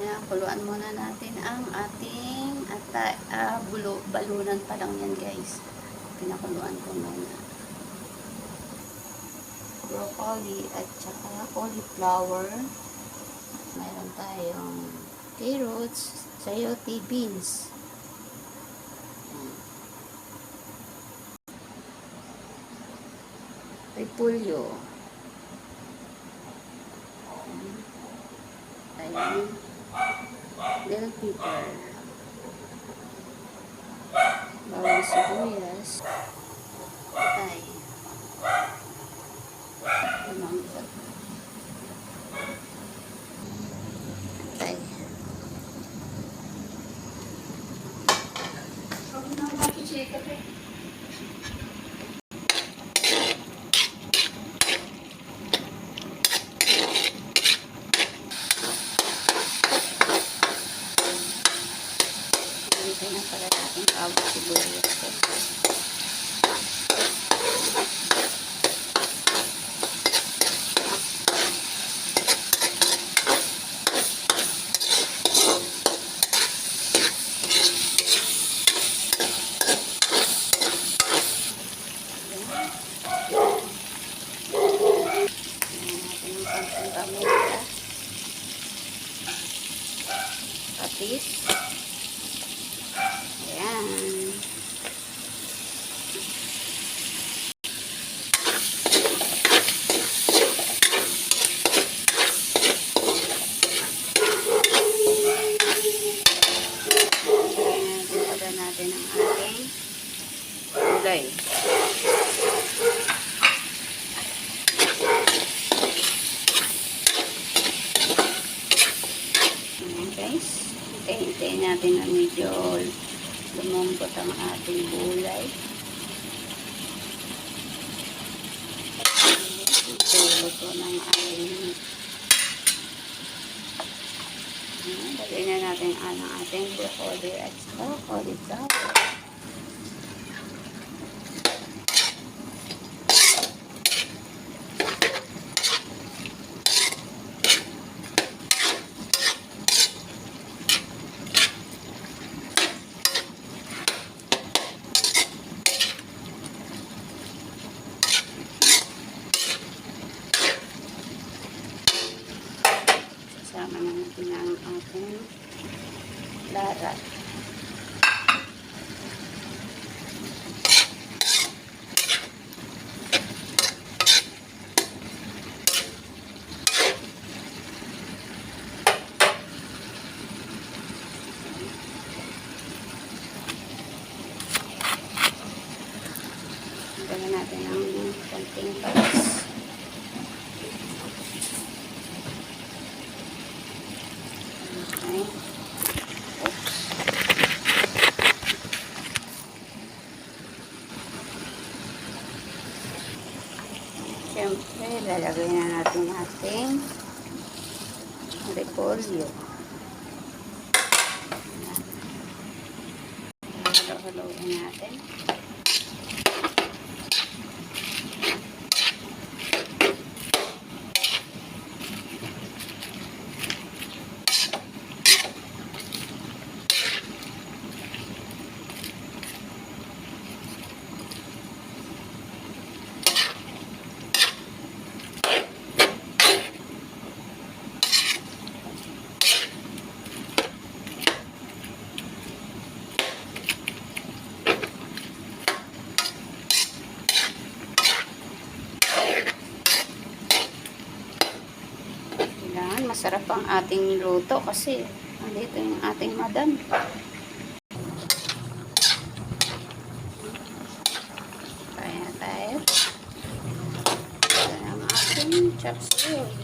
Ayan, kuluan muna natin ang ating balunan pa lang yan guys. Pinakuluan ko muna. Broccoli at saka cauliflower. Mayroon tayong carrots, sayote, beans. Repolyo. Ayan. Bell pepper. Bawang sibuyas. Patay. Lamangkot. Patay. Hintay na pala natin bawang sibuyas. Patis. Ayan. Lagyan natin ang ating gulay. Guys, hintayin natin na medyo lumambot ang ating gulay. Ito, luto ng ating lagay na natin ang ating broccoli at saka cauliflower. Sama na natin ang ating larat. Gawin natin ang konting patis. Siyempre, lalagay na natin ating repolyo. Halo-haloin natin. Masarap ang ating luto kasi andito yung ating madam. Kaya tayo. Ito ang ating chop suey.